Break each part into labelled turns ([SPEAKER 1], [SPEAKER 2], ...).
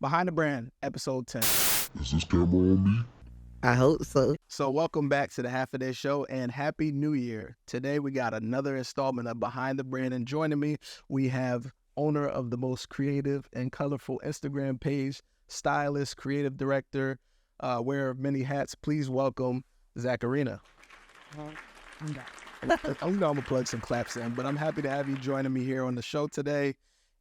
[SPEAKER 1] Behind the Brand, episode 10.
[SPEAKER 2] Is this camera on me?
[SPEAKER 3] I hope so.
[SPEAKER 1] So welcome back to the Half a Day Show and Happy New Year. Today we got another installment of Behind the Brand, and joining me, we have owner of the most creative and colorful Instagram page, stylist, creative director, wearer of many hats. Please welcome Zacharina. I'm gonna plug some claps in, but I'm happy to have you joining me here on the show today,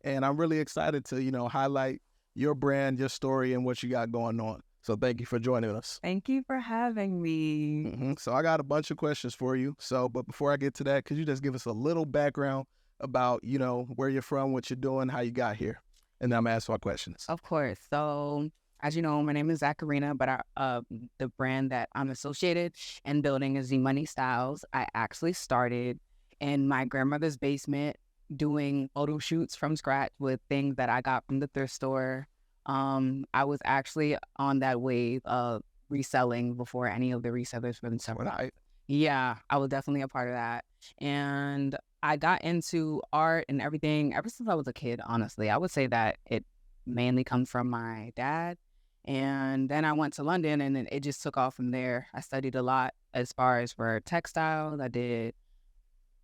[SPEAKER 1] and I'm really excited to highlight your brand, your story, and what you got going on. So thank you for joining us.
[SPEAKER 4] Thank you for having me.
[SPEAKER 1] So I got a bunch of questions for you. But before I get to that, could you just give us a little background about, where you're from, what you're doing, how you got here? And then I'm gonna ask my questions.
[SPEAKER 4] Of course. So, as you know, my name is Zacharina, but the brand that I'm associated and building is The Money Styles. I actually started in my grandmother's basement doing photo shoots from scratch with things that I got from the thrift store. I was actually on that wave of reselling before any of the resellers really started.
[SPEAKER 1] Right.
[SPEAKER 4] Yeah, I was definitely a part of that. And I got into art and everything ever since I was a kid, honestly. I would say that it mainly comes from my dad. And then I went to London and then it just took off from there. I studied a lot as far as for textiles. I did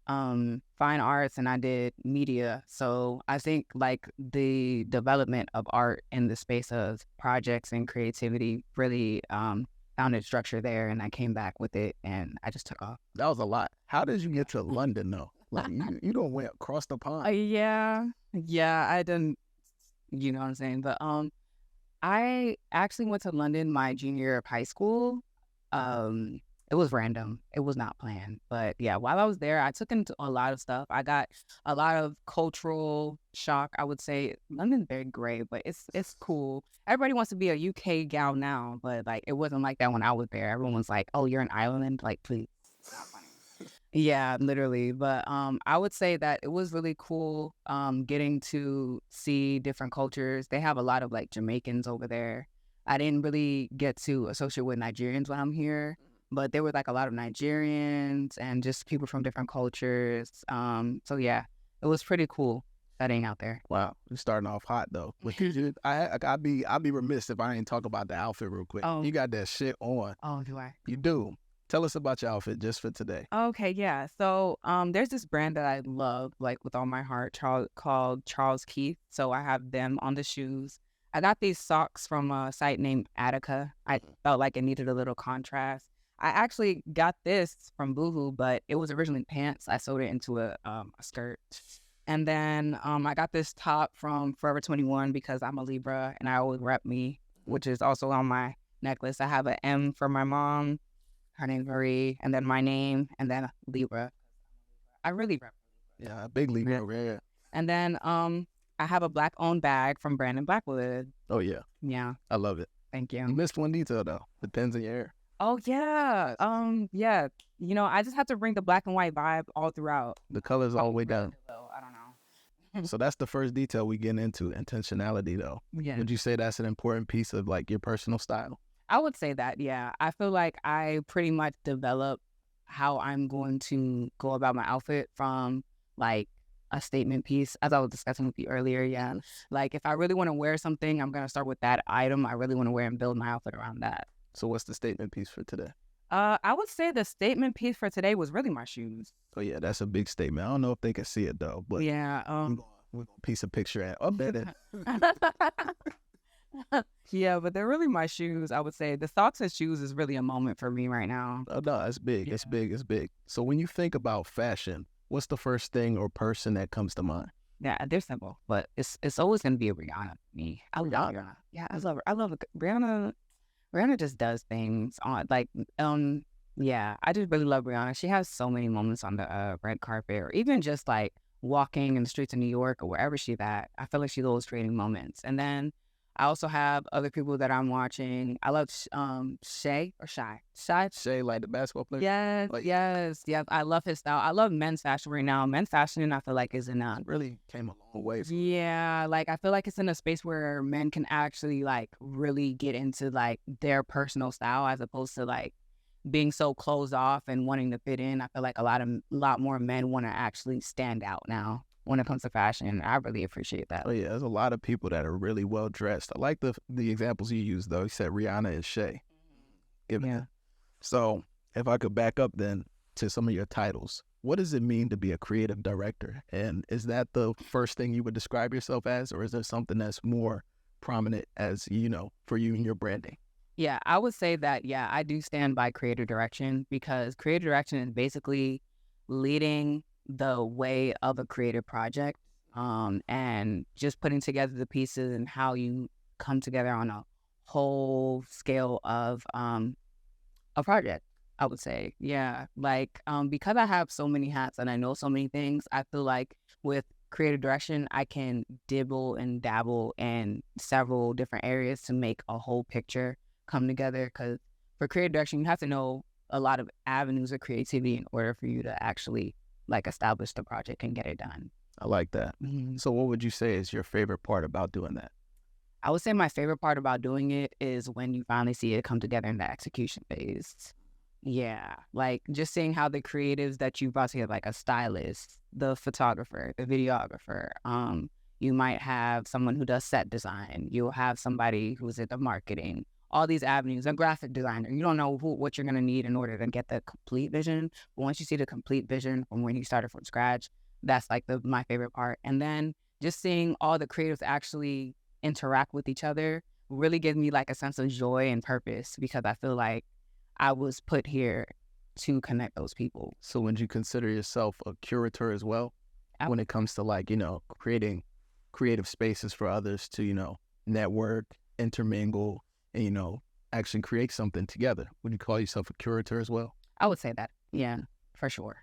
[SPEAKER 4] fine arts and I did media. So I think like the development of art in the space of projects and creativity really found its structure there, and I came back with it and I just took off.
[SPEAKER 1] That was a lot. How did you get to London though? Like you don't went across the pond.
[SPEAKER 4] Yeah, I didn't, you know what I'm saying? But I actually went to London my junior year of high school. It was random. It was not planned. But yeah, while I was there, I took into a lot of stuff. I got a lot of cultural shock, I would say. London's very great, but it's cool. Everybody wants to be a UK gal now, but like it wasn't like that when I was there. Everyone was like, "Oh, you're in Ireland? Like, please." It's not funny. Yeah, literally. But I would say that it was really cool getting to see different cultures. They have a lot of like Jamaicans over there. I didn't really get to associate with Nigerians when I'm here, but there were like a lot of Nigerians and just people from different cultures. So yeah, it was pretty cool studying out there.
[SPEAKER 1] Wow, you're starting off hot though. I'd be remiss if I ain't talk about the outfit real quick.
[SPEAKER 4] Oh.
[SPEAKER 1] You got that shit on.
[SPEAKER 4] Oh, do I?
[SPEAKER 1] You do. Tell us about your outfit just for today.
[SPEAKER 4] Okay, yeah. So there's this brand that I love, like with all my heart, called Charles Keith. So I have them on the shoes. I got these socks from a site named Attica. I felt like it needed a little contrast. I actually got this from Boohoo, but it was originally pants. I sewed it into a skirt. And then I got this top from Forever 21 because I'm a Libra and I always rep me, which is also on my necklace. I have an M for my mom. Her name's Marie, and then my name, and then Libra. I really rep.
[SPEAKER 1] Yeah, big Libra. Yeah.
[SPEAKER 4] And then I have a black-owned bag from Brandon Blackwood.
[SPEAKER 1] Oh yeah.
[SPEAKER 4] Yeah.
[SPEAKER 1] I love it.
[SPEAKER 4] Thank you.
[SPEAKER 1] You missed one detail though. The pins in your hair.
[SPEAKER 4] Oh yeah. Yeah. I just have to bring the black and white vibe all throughout.
[SPEAKER 1] The color's all the way down.
[SPEAKER 4] I don't know.
[SPEAKER 1] So that's the first detail we get into, intentionality though.
[SPEAKER 4] Yeah.
[SPEAKER 1] Would you say that's an important piece of like your personal style?
[SPEAKER 4] I would say that, yeah. I feel like I pretty much develop how I'm going to go about my outfit from like a statement piece, as I was discussing with you earlier, yeah. Like if I really want to wear something, I'm going to start with that item I really want to wear and build my outfit around that.
[SPEAKER 1] So what's the statement piece for today?
[SPEAKER 4] I would say the statement piece for today was really my shoes.
[SPEAKER 1] Oh yeah, that's a big statement. I don't know if they can see it though, but
[SPEAKER 4] yeah,
[SPEAKER 1] we're gonna piece a picture at up at it.
[SPEAKER 4] Yeah, but they're really my shoes. I would say the socks and shoes is really a moment for me right now.
[SPEAKER 1] Oh no, it's big. Yeah. It's big. It's big. So when you think about fashion, what's the first thing or person that comes to mind?
[SPEAKER 4] Yeah, they're simple, but it's always gonna be a Rihanna for me. I love Rihanna. Yeah, I love her. I love Rihanna. Rihanna just does things on like yeah. I just really love Rihanna. She has so many moments on the red carpet, or even just like walking in the streets of New York or wherever she's at. I feel like she's always creating moments. And then I also have other people that I'm watching. I love Shay,
[SPEAKER 1] like the basketball player.
[SPEAKER 4] Yes,
[SPEAKER 1] like,
[SPEAKER 4] yes. I love his style. I love men's fashion right now. Men's fashion, I feel like, is in a
[SPEAKER 1] really came a long way.
[SPEAKER 4] Yeah, like I feel like it's in a space where men can actually like really get into like their personal style as opposed to like being so closed off and wanting to fit in. I feel like a lot more men want to actually stand out now. when it comes to fashion. I really appreciate that.
[SPEAKER 1] Oh yeah, there's a lot of people that are really well dressed. I like the examples you used though. You said Rihanna and Shay. Give it.
[SPEAKER 4] Yeah.
[SPEAKER 1] So if I could back up then to some of your titles, what does it mean to be a creative director? And is that the first thing you would describe yourself as, or is there something that's more prominent as, for you and your branding?
[SPEAKER 4] Yeah, I would say that, I do stand by creative direction, because creative direction is basically leading the way of a creative project, and just putting together the pieces and how you come together on a whole scale of a project, I would say. Yeah. Like, because I have so many hats and I know so many things, I feel like with creative direction, I can dibble and dabble in several different areas to make a whole picture come together. Because for creative direction, you have to know a lot of avenues of creativity in order for you to actually like establish the project and get it done.
[SPEAKER 1] I like that.
[SPEAKER 4] Mhm.
[SPEAKER 1] So what would you say is your favorite part about doing that?
[SPEAKER 4] I would say my favorite part about doing it is when you finally see it come together in the execution phase. Yeah, like just seeing how the creatives that you brought together, like a stylist, the photographer, the videographer, you might have someone who does set design. You'll have somebody who's in the marketing, all these avenues, a graphic designer. You don't know what you're going to need in order to get the complete vision. But once you see the complete vision from when you started from scratch, that's like my favorite part. And then just seeing all the creatives actually interact with each other really gives me like a sense of joy and purpose, because I feel like I was put here to connect those people.
[SPEAKER 1] So would you consider yourself a curator as well when it comes to like, creating creative spaces for others to, network, intermingle, and, actually create something together? Would you call yourself a curator as well?
[SPEAKER 4] I would say that. Yeah, for sure.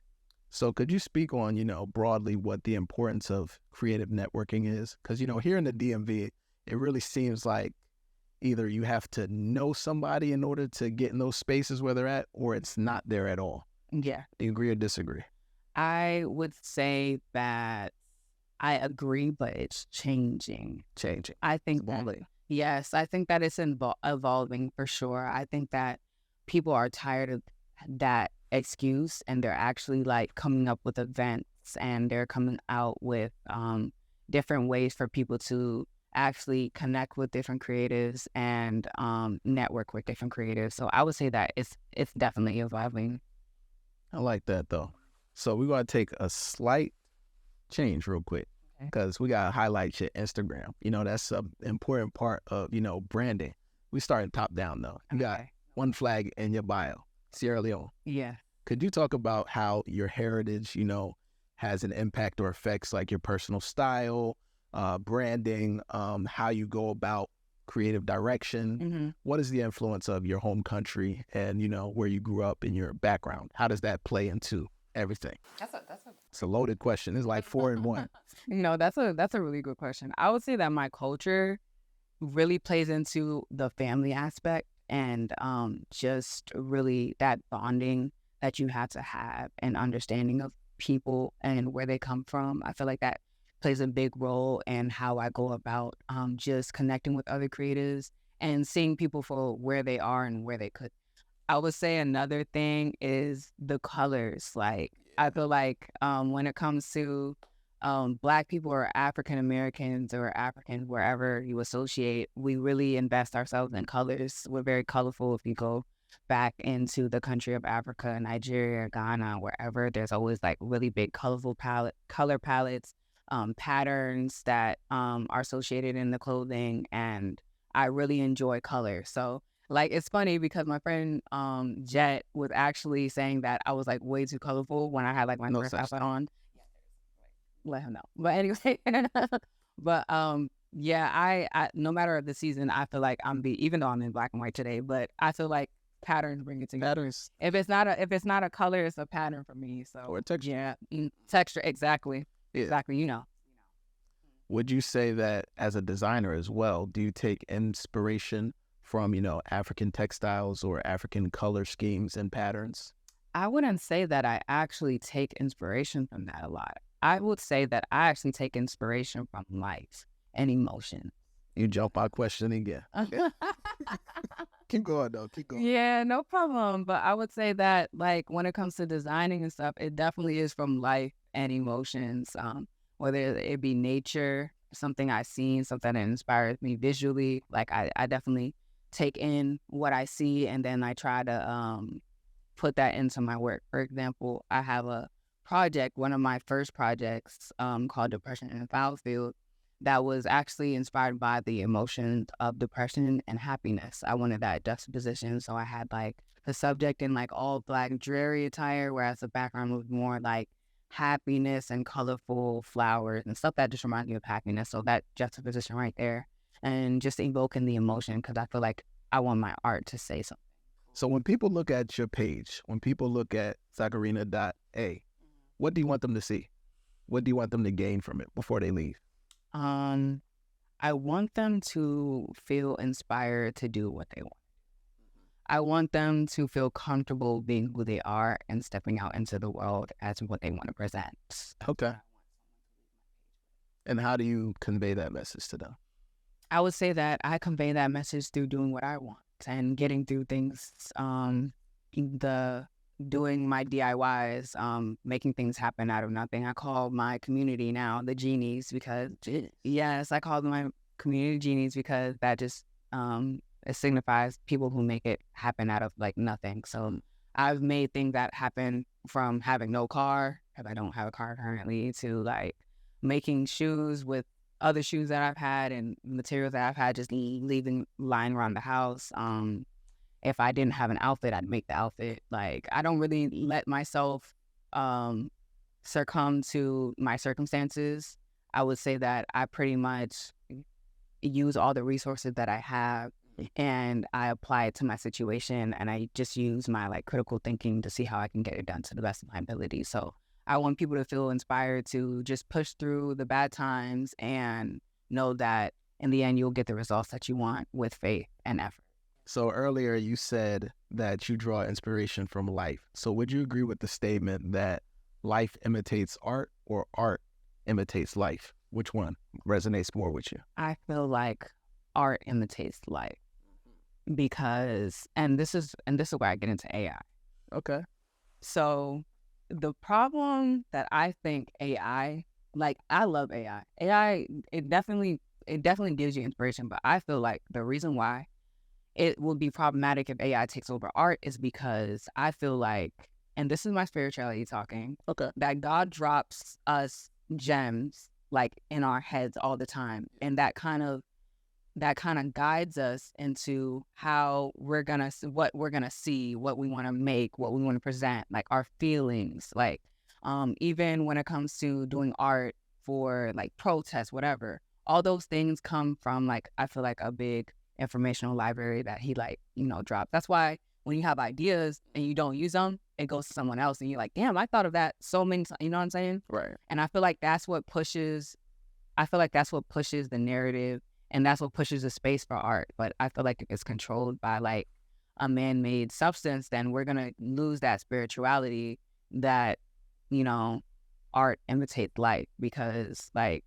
[SPEAKER 1] So could you speak on, broadly what the importance of creative networking is? Because, here in the DMV, it really seems like either you have to know somebody in order to get in those spaces where they're at, or it's not there at all.
[SPEAKER 4] Yeah.
[SPEAKER 1] Do you agree or disagree?
[SPEAKER 4] I would say that I agree, but it's changing. I think that, yes, I think that it's evolving for sure. I think that people are tired of that excuse, and they're actually like coming up with events, and they're coming out with different ways for people to actually connect with different creatives and network with different creatives. So I would say that it's definitely evolving.
[SPEAKER 1] I like that though. So we're going to take a slight change real quick, because we got to highlight your Instagram. That's an important part of, branding. We started top down though. You got one flag in your bio, Sierra Leone.
[SPEAKER 4] Yeah.
[SPEAKER 1] Could you talk about how your heritage, has an impact or affects like your personal style, branding, how you go about creative direction?
[SPEAKER 4] Mm-hmm.
[SPEAKER 1] What is the influence of your home country and, where you grew up and your background? How does that play into everything? It's a loaded question. It's like 4 in 1.
[SPEAKER 4] No, that's a really good question. I would say that my culture really plays into the family aspect, and just really that bonding that you have to have and understanding of people and where they come from. I feel like that plays a big role in how I go about just connecting with other creatives and seeing people for where they are and where they could. I would say another thing is the colors. Like, I feel like when it comes to Black people or African Americans or Africans, wherever you associate, we really invest ourselves in colors. We're very colorful. If you go back into the country of Africa, Nigeria, Ghana, wherever, there's always like really big colorful color palettes, patterns that are associated in the clothing, and I really enjoy color. So like, it's funny because my friend Jet was actually saying that I was like way too colorful when I had like my first outfit on. Let him know. But anyway, but I no matter the season, I feel like even though I'm in black and white today, but I feel like patterns bring it together.
[SPEAKER 1] Patterns.
[SPEAKER 4] If it's not a color, it's a pattern for me. So
[SPEAKER 1] or texture.
[SPEAKER 4] Yeah, texture, exactly.
[SPEAKER 1] Yeah.
[SPEAKER 4] Exactly,
[SPEAKER 1] Would you say that as a designer as well, do you take inspiration from, African textiles or African color schemes and patterns?
[SPEAKER 4] I wouldn't say that I actually take inspiration from that a lot. I would say that I actually take inspiration from life and emotion.
[SPEAKER 1] You jump our question again. Keep going though. Keep going.
[SPEAKER 4] Yeah, no problem. But I would say that like when it comes to designing and stuff, it definitely is from life and emotions. whether it be nature, something I've seen, something that inspires me visually. Like I definitely take in what I see, and then I try to put that into my work. For example, I have a project, one of my first projects, called Depression in the Battlefield, that was actually inspired by the emotions of depression and happiness. I wanted that juxtaposition, so I had like the subject in like all black dreary attire, whereas the background was more like happiness and colorful flowers and stuff that just reminds me of happiness. So that juxtaposition right there, and just evoking the emotion, because I feel like I want my art to say something.
[SPEAKER 1] So when people look at your page, when people look at Zacharina.a, what do you want them to see? What do you want them to gain from it before they leave?
[SPEAKER 4] I want them to feel inspired to do what they want. I want them to feel comfortable being who they are and stepping out into the world as what they want to present.
[SPEAKER 1] Okay. And how do you convey that message to them?
[SPEAKER 4] I would say that I convey that message through doing what I want and getting through things, doing my DIYs, making things happen out of nothing. I call my community now the genies because, yes, I call them my community genies because that just, it signifies people who make it happen out of like nothing. So I've made things that happen from having no car, because I don't have a car currently, to like making shoes with other shoes that I've had and materials that I've had just leaving lying around the house. If I didn't have an outfit, I'd make the outfit. Like, I don't really let myself succumb to my circumstances. I would say that I pretty much use all the resources that I have and I apply it to my situation, and I just use my like critical thinking to see how I can get it done to the best of my ability. So I want people to feel inspired to just push through the bad times and know that in the end, you'll get the results that you want with faith and effort.
[SPEAKER 1] So earlier you said that you draw inspiration from life. So would you agree with the statement that life imitates art or art imitates life? Which one resonates more with you?
[SPEAKER 4] I feel like art imitates life because, and this is where I get into AI.
[SPEAKER 1] Okay.
[SPEAKER 4] So the problem that I think AI, like I love AI. AI, it definitely gives you inspiration, but I feel like the reason why it will be problematic if AI takes over art is because I feel like, and this is my spirituality talking,
[SPEAKER 1] Okay.
[SPEAKER 4] that God drops us gems like in our heads all the time, and that kind of guides us into how what we're gonna see, what we want to make, what we want to present, like our feelings, like even when it comes to doing art for like protests, whatever, all those things come from like, I feel like a big informational library that he like, dropped. That's why when you have ideas and you don't use them, it goes to someone else and you're like, damn, I thought of that so many times, you know what I'm saying?
[SPEAKER 1] Right.
[SPEAKER 4] And I feel like that's what pushes the narrative, and that's what pushes the space for art. But I feel like if it's controlled by like a man-made substance, then we're gonna lose that spirituality that, art imitates life, because like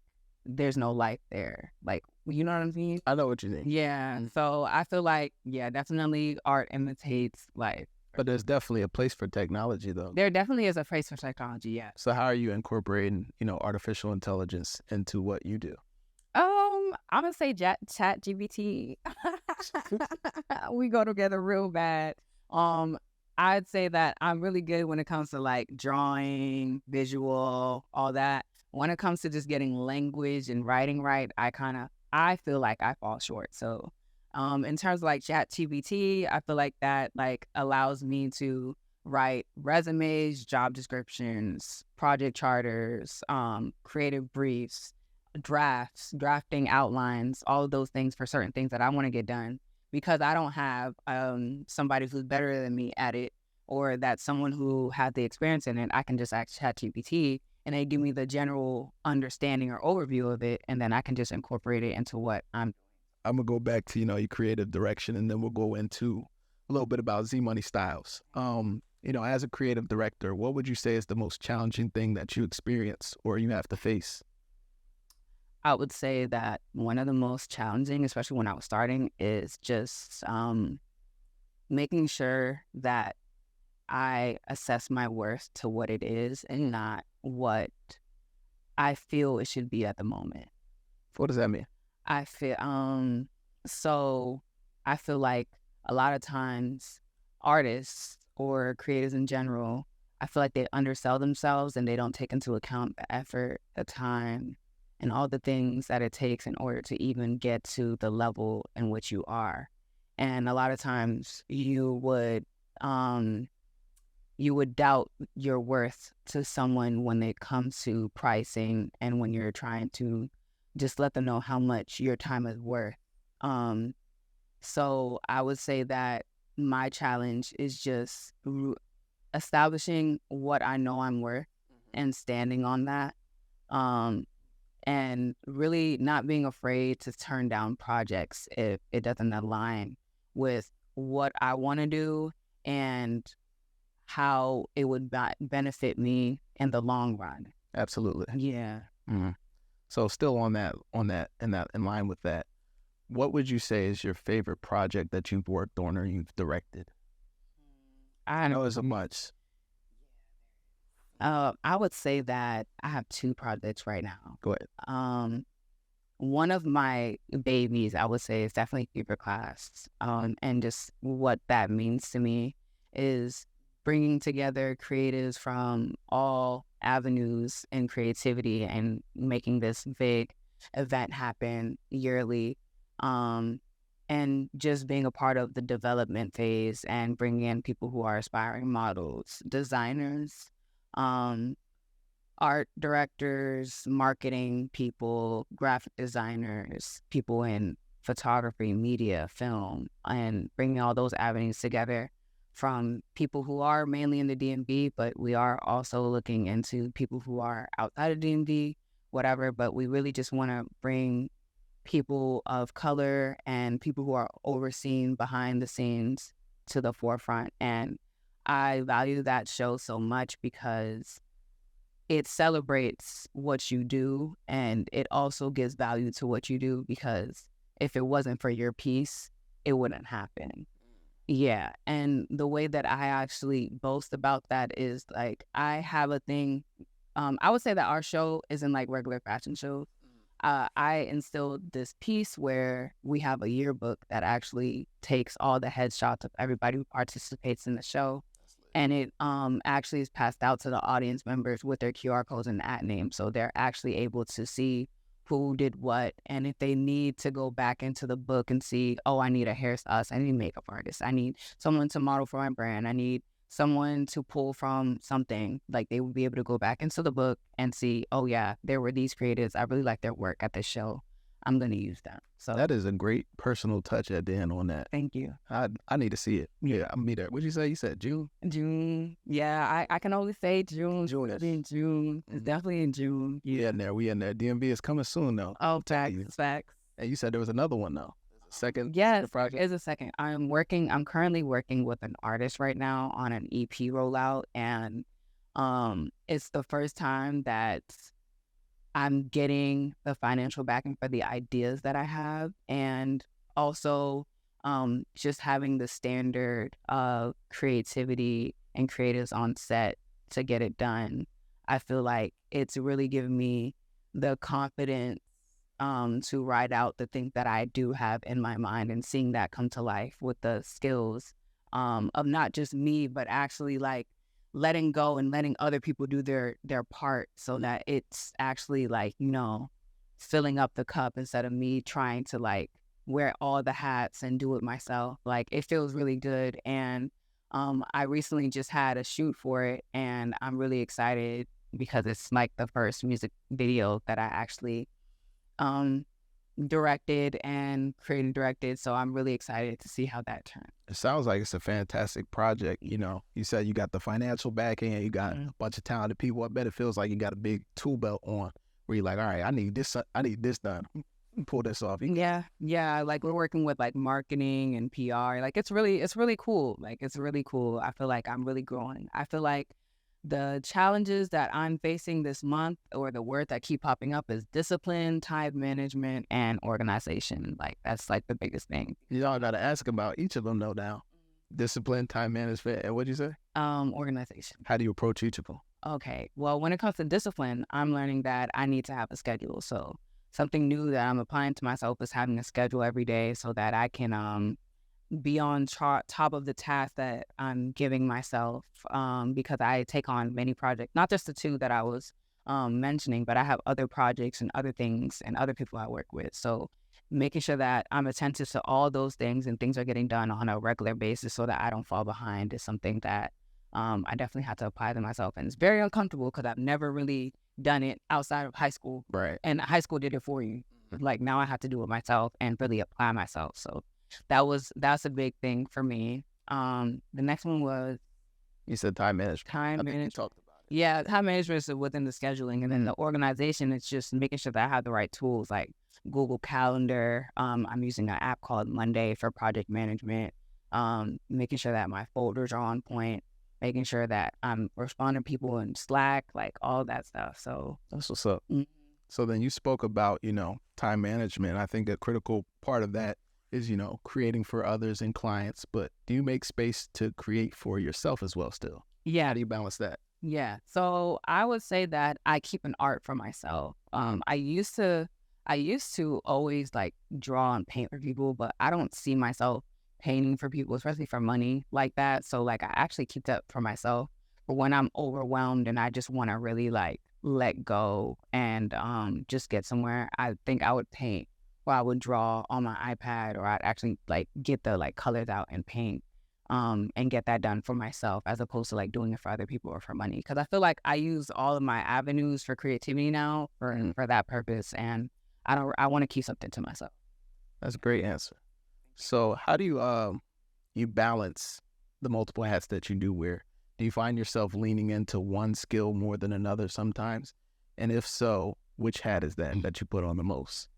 [SPEAKER 4] there's no life there. Like, you know what I mean?
[SPEAKER 1] I know what you mean.
[SPEAKER 4] Yeah. So I feel like, yeah, definitely art imitates life.
[SPEAKER 1] But there's definitely a place for technology, though.
[SPEAKER 4] There definitely is a place for technology, yeah.
[SPEAKER 1] So how are you incorporating, artificial intelligence into what you do?
[SPEAKER 4] I'm gonna say Chat GPT. We go together real bad. I'd say that I'm really good when it comes to like drawing, visual, all that. When it comes to just getting language and writing right, I feel like I fall short. So, in terms of like Chat GPT, I feel like that like allows me to write resumes, job descriptions, project charters, creative briefs, drafting outlines, all of those things for certain things that I want to get done, because I don't have somebody who's better than me at it, or that someone who had the experience in it. I can just ask ChatGPT and they give me the general understanding or overview of it, and then I can just incorporate it into what I'm
[SPEAKER 1] going to go back to, your creative direction, and then we'll go into a little bit about Z Money Styles. As a creative director, what would you say is the most challenging thing that you experience or you have to face?
[SPEAKER 4] I would say that one of the most challenging, especially when I was starting, is just making sure that I assess my worth to what it is and not what I feel it should be at the moment.
[SPEAKER 1] What does that mean?
[SPEAKER 4] I feel so I feel like a lot of times artists or creators in general, I feel like they undersell themselves and they don't take into account the effort, the time, and all the things that it takes in order to even get to the level in which you are. And a lot of times you would doubt your worth to someone when it comes to pricing and when you're trying to just let them know how much your time is worth. Um, so I would say that my challenge is just establishing what I know I'm worth and standing on that. Um, and really not being afraid to turn down projects if it doesn't align with what I want to do and how it would benefit me in the long run.
[SPEAKER 1] Absolutely.
[SPEAKER 4] Yeah.
[SPEAKER 1] So still in line with that, what would you say is your favorite project that you've worked on or you've directed? I know it's a bunch.
[SPEAKER 4] I would say that I have 2 projects right now.
[SPEAKER 1] Go ahead.
[SPEAKER 4] One of my babies, I would say, is definitely Fever Class. And just what that means to me is bringing together creatives from all avenues in creativity and making this big event happen yearly. And just being a part of the development phase and bringing in people who are aspiring models, designers, art directors, marketing people, graphic designers, people in photography, media, film, and bringing all those avenues together from people who are mainly in the DMV, but we are also looking into people who are outside of DMV, whatever, but we really just want to bring people of color and people who are overseen behind the scenes to the forefront. And I value that show so much because it celebrates what you do and it also gives value to what you do, because if it wasn't for your piece, it wouldn't happen. Yeah. And the way that I actually boast about that is like I have a thing. I would say that our show isn't like regular fashion shows. I instilled this piece where we have a yearbook that actually takes all the headshots of everybody who participates in the show. And it actually is passed out to the audience members with their QR codes and at names. So they're actually able to see who did what. And if they need to go back into the book and see, oh, I need a hairstylist, I need a makeup artist, I need someone to model for my brand, I need someone to pull from something, like they would be able to go back into the book and see, oh yeah, there were these creatives. I really like their work at this show. I'm going to use them. So
[SPEAKER 1] That is a great personal touch at the end on that.
[SPEAKER 4] thank you.
[SPEAKER 1] I need to see it. Yeah, I'll be there. What'd you say? You said June?
[SPEAKER 4] June. Yeah, I can only say June.
[SPEAKER 1] June-ish.
[SPEAKER 4] In June. It's definitely in June.
[SPEAKER 1] We in there. We in there. DMV is coming soon, though.
[SPEAKER 4] Oh, facts.
[SPEAKER 1] And you said there was another one, though. Second
[SPEAKER 4] Yes,
[SPEAKER 1] project?
[SPEAKER 4] is a second. I'm currently working with an artist right now on an EP rollout, and it's the first time that I'm getting the financial backing for the ideas that I have, and also just having the standard of creativity and creatives on set to get it done. I feel like it's really given me the confidence to write out the things that I do have in my mind, and seeing that come to life with the skills of not just me, but actually like letting go and letting other people do their part, so that it's actually like, filling up the cup instead of me trying to like wear all the hats and do it myself. Like it feels really good. And I recently just had a shoot for it, and I'm really excited because it's like the first music video that I actually directed and created directed. So I'm really excited to see how that turns.
[SPEAKER 1] It sounds like it's a fantastic project. You said you got the financial backing and you got a bunch of talented people. I bet it feels like you got a big tool belt on where you're like, all right, I need this done. Pull this off.
[SPEAKER 4] Yeah. Like we're working with like marketing and PR. Like it's really cool. Like it's really cool. I feel like I'm really growing. I feel like the challenges that I'm facing this month, or the word that keep popping up, is discipline, time management, and organization. Like that's like the biggest thing.
[SPEAKER 1] Y'all got to ask about each of them though now. Discipline, time management, and what'd you say?
[SPEAKER 4] Organization.
[SPEAKER 1] How do you approach each of them?
[SPEAKER 4] Okay, well, when it comes to discipline, I'm learning that I need to have a schedule. So something new that I'm applying to myself is having a schedule every day so that I can be on top of the task that I'm giving myself, because I take on many projects, not just the two that I was mentioning, but I have other projects and other things and other people I work with. So making sure that I'm attentive to all those things and things are getting done on a regular basis so that I don't fall behind is something that I definitely had to apply to myself. And it's very uncomfortable because I've never really done it outside of high school.
[SPEAKER 1] Right.
[SPEAKER 4] And high school did it for you. Like now I have to do it myself and really apply myself. So that's a big thing for me. The next one was
[SPEAKER 1] You said time management.
[SPEAKER 4] time
[SPEAKER 1] I think you
[SPEAKER 4] management.
[SPEAKER 1] talked about it.
[SPEAKER 4] Yeah, time management is within the scheduling, and then the organization. It's just making sure that I have the right tools like Google Calendar. I'm using an app called Monday for project management. Making sure that my folders are on point. Making sure that I'm responding to people in Slack, like all that stuff. So
[SPEAKER 1] That's what's up.
[SPEAKER 4] mm,
[SPEAKER 1] So then you spoke about, time management. I think a critical part of that is, creating for others and clients. But do you make space to create for yourself as well still?
[SPEAKER 4] yeah,
[SPEAKER 1] How do you balance that?
[SPEAKER 4] yeah. So I would say that I keep an art for myself. I used to always like draw and paint for people, but I don't see myself painting for people, especially for money like that. So like I actually keep that for myself for when I'm overwhelmed and I just want to really like let go and just get somewhere. I think I would paint or I would draw on my iPad or I'd actually like get the like colors out and paint and get that done for myself as opposed to like doing it for other people or for money. Because I feel like I use all of my avenues for creativity now for that purpose, and I want to keep something to myself.
[SPEAKER 1] That's a great answer. So how do you balance the multiple hats that you do wear? Do you find yourself leaning into one skill more than another sometimes? And if so, which hat is that you put on the most?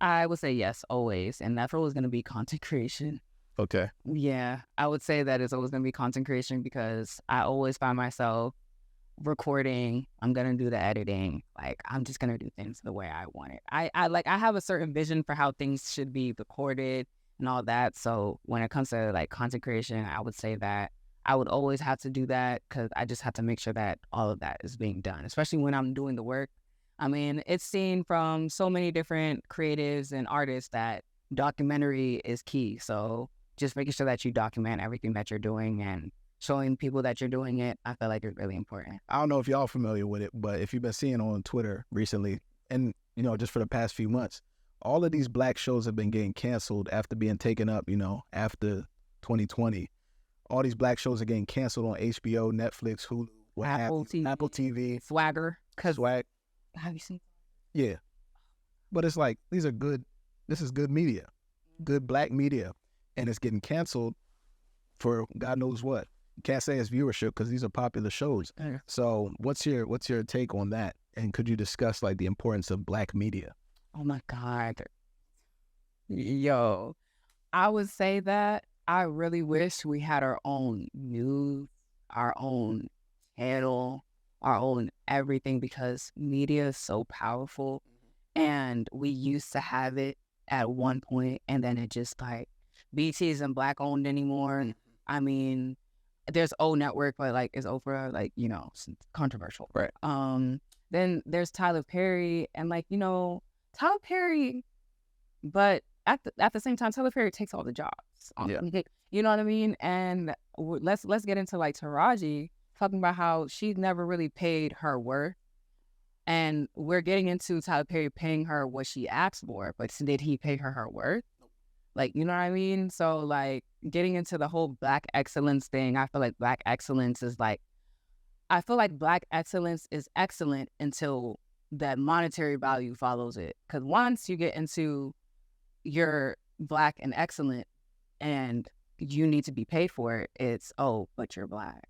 [SPEAKER 4] I would say yes, always, and that's always going to be content creation.
[SPEAKER 1] Okay.
[SPEAKER 4] Yeah, I would say that it's always going to be content creation because I always find myself recording. I'm going to do the editing. Like, I'm just going to do things the way I want it. I have a certain vision for how things should be recorded and all that. So when it comes to like content creation, I would say that I would always have to do that because I just have to make sure that all of that is being done, especially when I'm doing the work. I mean, it's seen from so many different creatives and artists that documentary is key. So just making sure that you document everything that you're doing and showing people that you're doing it, I feel like is really important.
[SPEAKER 1] I don't know if y'all familiar with it, but if you've been seeing on Twitter recently, and just for the past few months, all of these black shows have been getting canceled after being taken up, after 2020. All these black shows are getting canceled on HBO, Netflix, Hulu, what have
[SPEAKER 4] Apple
[SPEAKER 1] you.
[SPEAKER 4] TV.
[SPEAKER 1] Apple TV,
[SPEAKER 4] Swagger. Cause
[SPEAKER 1] Swag.
[SPEAKER 4] have you seen?
[SPEAKER 1] Yeah. But it's like, this is good media, good black media, and it's getting canceled for God knows what. You can't say it's viewership because these are popular shows.
[SPEAKER 4] Yeah.
[SPEAKER 1] So what's your take on that? And could you discuss like the importance of black media?
[SPEAKER 4] Oh my God. Yo, I would say that I really wish we had our own news, our own channel, our own everything because media is so powerful and we used to have it at one point and then it just like BT isn't black owned anymore. I mean, there's O Network, but like is Oprah like, it's controversial.
[SPEAKER 1] Right.
[SPEAKER 4] Then there's Tyler Perry and like, Tyler Perry, but at the same time, Tyler Perry takes all the jobs.
[SPEAKER 1] Yeah.
[SPEAKER 4] You know what I mean? And let's get into like Taraji talking about how she's never really paid her worth. And we're getting into Tyler Perry paying her what she asked for, but did he pay her worth? Like, you know what I mean? So like getting into the whole black excellence thing, I feel like black excellence is like, I feel like black excellence is excellent until that monetary value follows it. Because once you get into you're black and excellent and you need to be paid for it, it's, oh, but you're black.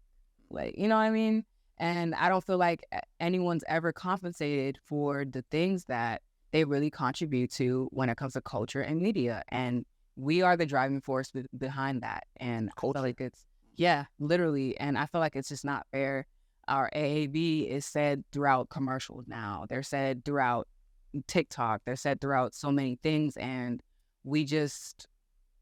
[SPEAKER 4] Like, you know what I mean? And I don't feel like anyone's ever compensated for the things that they really contribute to when it comes to culture and media. And we are the driving force behind that. And I feel like it's, yeah, literally. And I feel like it's just not fair. Our AAB is said throughout commercials now. They're said throughout TikTok. They're said throughout so many things. And we just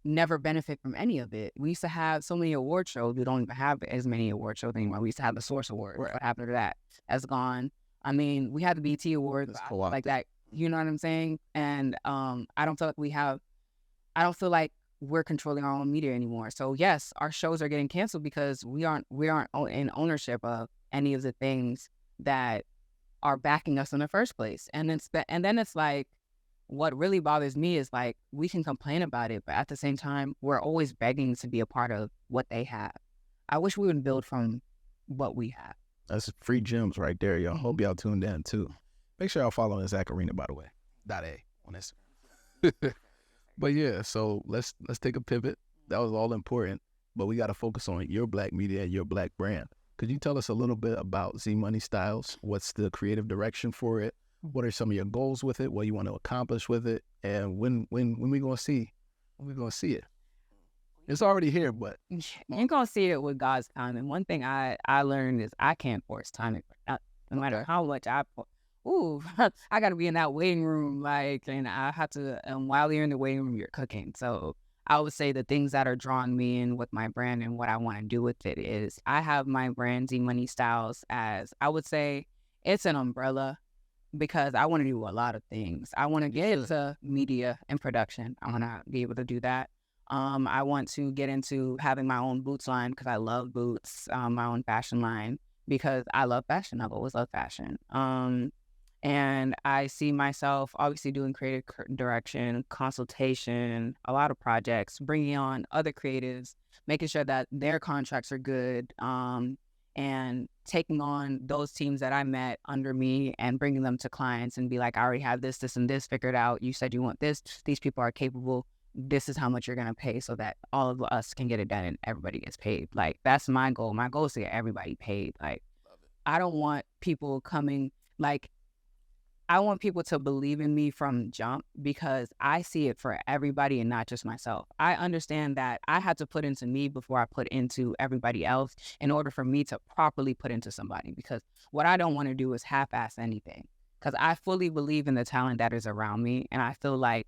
[SPEAKER 4] never benefit from any of it. We used to have so many award shows. We don't even have as many award shows anymore. We used to have the Source Award.
[SPEAKER 1] Right.
[SPEAKER 4] What happened to that? That's gone. I mean, we had the BT Awards,
[SPEAKER 1] It's
[SPEAKER 4] like that. You know what I'm saying? And I don't feel like I don't feel like we're controlling our own media anymore. So yes, our shows are getting canceled because we aren't in ownership of any of the things that are backing us in the first place. And then it's like, what really bothers me is like, we can complain about it, but at the same time, we're always begging to be a part of what they have. I wish we would build from what we have.
[SPEAKER 1] That's free gems right there, y'all. Hope y'all tuned in too. Make sure y'all follow Zacharina, by the way. .a on Instagram. But yeah, so let's take a pivot. That was all important, but we got to focus on your Black media and your Black brand. Could you tell us a little bit about Z Money Styles? What's the creative direction for it? What are some of your goals with it? What you want to accomplish with it? And when we gonna see? When we gonna see it? It's already here, but
[SPEAKER 4] You're gonna see it with God's timing. One thing I learned is I can't force timing. No matter how much I I got to be in that waiting room, and I have to. While you're in the waiting room, you're cooking. So I would say the things that are drawing me in with my brand and what I want to do with it is I have my brand Z Money Styles as, I would say, it's an umbrella, because I want to do a lot of things. I want to get into media and production. I want to be able to do that. I want to get into having my own boots line because I love boots, my own fashion line because I love fashion. I've always loved fashion. And I see myself obviously doing creative direction, consultation, a lot of projects, bringing on other creatives, making sure that their contracts are good, and taking on those teams that I met under me and bringing them to clients and be like, I already have this, and this figured out. You said you want this. These people are capable. This is how much you're going to pay so that all of us can get it done and everybody gets paid. Like, that's my goal. My goal is to get everybody paid. Like, I don't want people coming, like, I want people to believe in me from jump because I see it for everybody and not just myself. I understand that I had to put into me before I put into everybody else in order for me to properly put into somebody, because what I don't want to do is half-ass anything, because I fully believe in the talent that is around me. And I feel like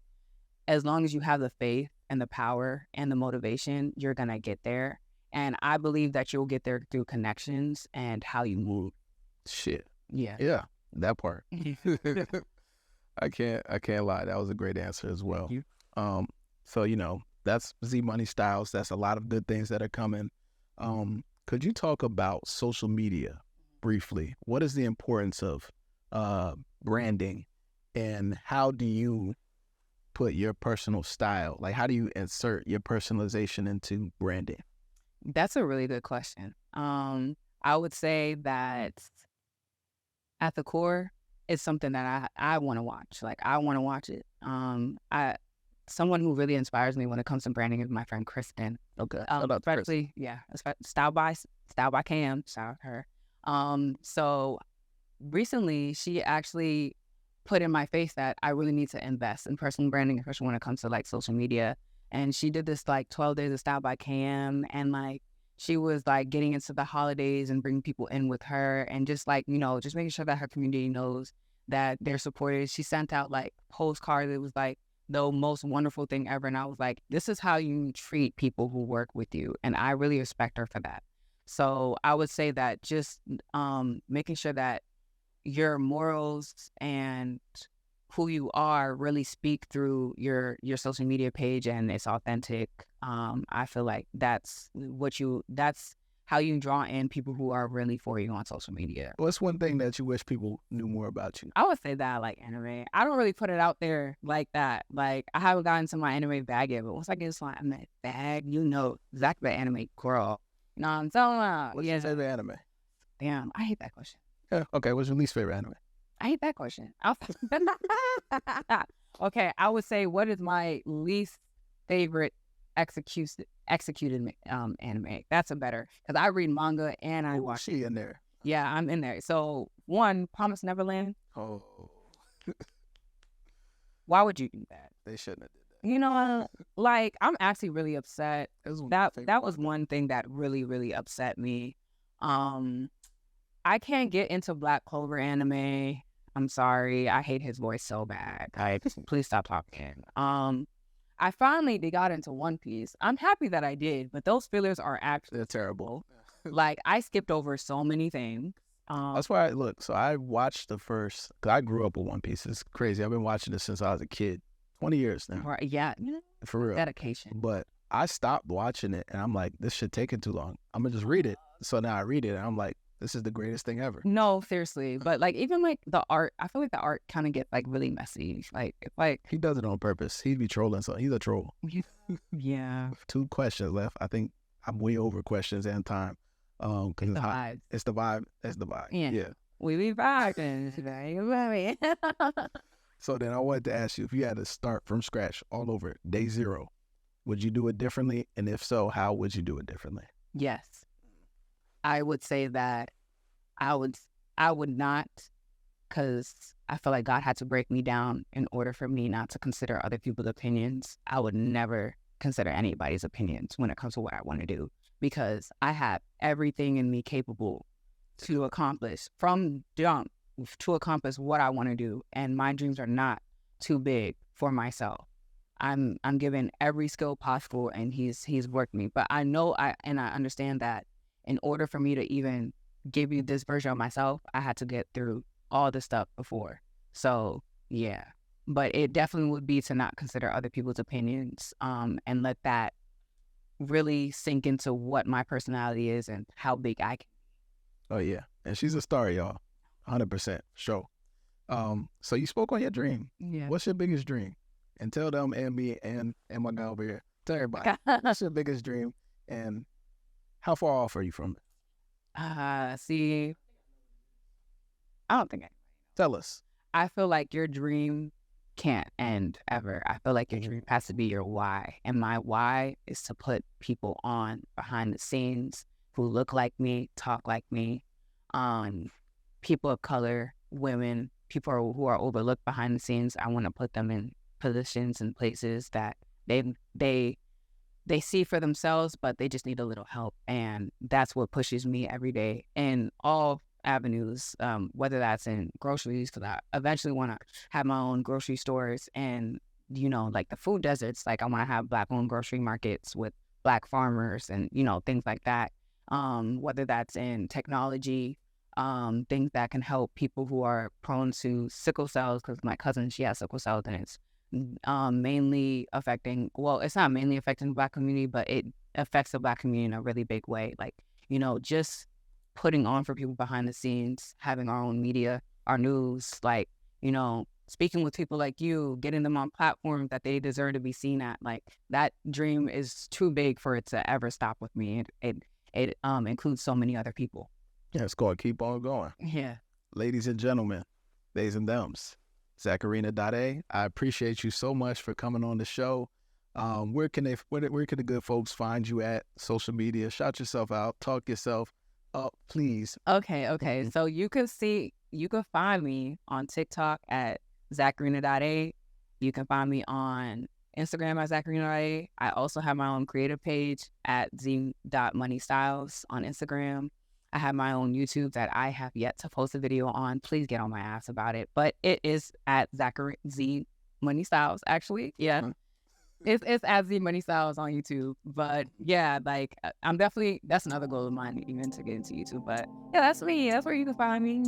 [SPEAKER 4] as long as you have the faith and the power and the motivation, you're going to get there. And I believe that you'll get there through connections and how you move.
[SPEAKER 1] Shit.
[SPEAKER 4] Yeah.
[SPEAKER 1] Yeah. That part. I can't lie. That was a great answer as well.
[SPEAKER 4] Thank you.
[SPEAKER 1] So that's Z Money Styles. That's a lot of good things that are coming. Could you talk about social media briefly? What is the importance of branding, and how do you put your personal style? Like, how do you insert your personalization into branding?
[SPEAKER 4] That's a really good question. I would say that at the core, it's something that I want to watch. Like, I want to watch it. Someone who really inspires me when it comes to branding is my friend Kristen.
[SPEAKER 1] Okay.
[SPEAKER 4] Especially, Style by Cam. Shout out her. So recently, she actually put in my face that I really need to invest in personal branding, especially when it comes to like social media. And she did this like 12 days of Style by Cam, and like, she was like getting into the holidays and bringing people in with her, and just like, just making sure that her community knows that they're supported. She sent out like postcards. It was like the most wonderful thing ever. And I was like, this is how you treat people who work with you. And I really respect her for that. So I would say that just making sure that your morals and who you are really speak through your social media page and it's authentic. I feel like that's how you draw in people who are really for you on social media.
[SPEAKER 1] What's one thing that you wish people knew more about you?
[SPEAKER 4] I would say that I like anime. I don't really put it out there like that. Like, I haven't gotten to my anime bag yet, but once I get to my anime bag, Zach the anime girl. You know what I'm talking about?
[SPEAKER 1] What's your favorite anime?
[SPEAKER 4] Damn, I hate that question.
[SPEAKER 1] Yeah, okay, what's your least favorite anime?
[SPEAKER 4] I hate that question. Okay, I would say, what is my least favorite executed anime? That's a better, because I read manga and I watch.
[SPEAKER 1] She in there?
[SPEAKER 4] Yeah, I'm in there. So one, Promise Neverland.
[SPEAKER 1] Oh,
[SPEAKER 4] why would you do that?
[SPEAKER 1] they shouldn't have did that.
[SPEAKER 4] Like, I'm actually really upset. That was
[SPEAKER 1] one.
[SPEAKER 4] one thing that really, really upset me. I can't get into Black Clover anime. I'm sorry. I hate his voice so bad. Please stop talking. I finally got into One Piece. I'm happy that I did, but those fillers are actually
[SPEAKER 1] They're terrible.
[SPEAKER 4] like I skipped over so many things.
[SPEAKER 1] That's why so I watched the first, because I grew up with One Piece. It's crazy. I've been watching this since I was a kid. 20 years now.
[SPEAKER 4] Right, yeah,
[SPEAKER 1] For real.
[SPEAKER 4] dedication.
[SPEAKER 1] But I stopped watching it and I'm like, this shit taking too long. I'm going to just read it. So now I read it and I'm like, this is the greatest thing ever.
[SPEAKER 4] No, seriously. But like even like the art, I feel like the art kind of gets like really messy. Like
[SPEAKER 1] He does it on purpose. He'd be trolling. So he's a troll.
[SPEAKER 4] yeah.
[SPEAKER 1] 2 questions left. I think I'm way over questions and time. Cause
[SPEAKER 4] It's the vibes.
[SPEAKER 1] it's the vibe. That's the vibe.
[SPEAKER 4] Yeah. We be vibing today.
[SPEAKER 1] So then I wanted to ask you, if you had to start from scratch all over, day 0, would you do it differently? And if so, how would you do it differently?
[SPEAKER 4] Yes. I would say that I would not, because I feel like God had to break me down in order for me not to consider other people's opinions. I would never consider anybody's opinions when it comes to what I want to do, because I have everything in me capable to accomplish from jump to accomplish what I want to do, and my dreams are not too big for myself. I'm given every skill possible, and he's worked me. But I know I understand that in order for me to even give you this version of myself, I had to get through all the stuff before. So yeah, but it definitely would be to not consider other people's opinions, and let that really sink into what my personality is and how big I can.
[SPEAKER 1] Oh, yeah. And she's a star, y'all. 100%. Sure. So you spoke on your dream.
[SPEAKER 4] Yeah.
[SPEAKER 1] What's your biggest dream? And tell them and me and my guy over here. Tell everybody. What's your biggest dream? And how far off are you from it?
[SPEAKER 4] See, I don't think
[SPEAKER 1] Tell us.
[SPEAKER 4] I feel like your dream can't end ever. I feel like your dream has to be your why. And my why is to put people on behind the scenes who look like me, talk like me, people of color, women, people who are overlooked behind the scenes. I want to put them in positions and places that they see for themselves, but they just need a little help. And that's what pushes me every day in all avenues, whether that's in groceries, because I eventually want to have my own grocery stores, and like the food deserts, like I want to have Black-owned grocery markets with Black farmers and things like that. Whether that's in technology, things that can help people who are prone to sickle cells, because my cousin, she has sickle cells, and it's mainly affecting, well, it's not mainly affecting the Black community, but it affects the Black community in a really big way. Like, just putting on for people behind the scenes, having our own media, our news, like, speaking with people like you, getting them on platforms that they deserve to be seen at. Like, that dream is too big for it to ever stop with me. It includes so many other people.
[SPEAKER 1] Yeah, it's called Keep On Going.
[SPEAKER 4] Yeah.
[SPEAKER 1] Ladies and gentlemen, days and dumbs, Zacharina.A. I appreciate you so much for coming on the show. Where can the good folks find you at social media? Shout yourself out, talk yourself up, please.
[SPEAKER 4] Okay. So you can find me on TikTok at Zacharina.A. You can find me on Instagram at Zacharina.A. I also have my own creative page at z.moneystyles on Instagram. I have my own YouTube that I have yet to post a video on. Please get on my ass about it. But it is at Z Money Styles, actually. Yeah. It's at Z Money Styles on YouTube. But yeah, like I'm definitely, that's another goal of mine, even to get into YouTube. But yeah, that's me. That's where you can find me.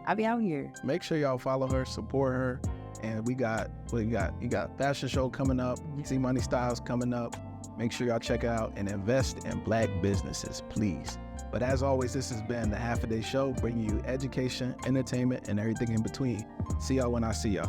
[SPEAKER 4] I'll be out here.
[SPEAKER 1] Make sure y'all follow her, support her. And you got fashion show coming up, Z Money Styles coming up. Make sure y'all check it out and invest in Black businesses, please. But as always, this has been the Half a Day Show, bringing you education, entertainment, and everything in between. See y'all when I see y'all.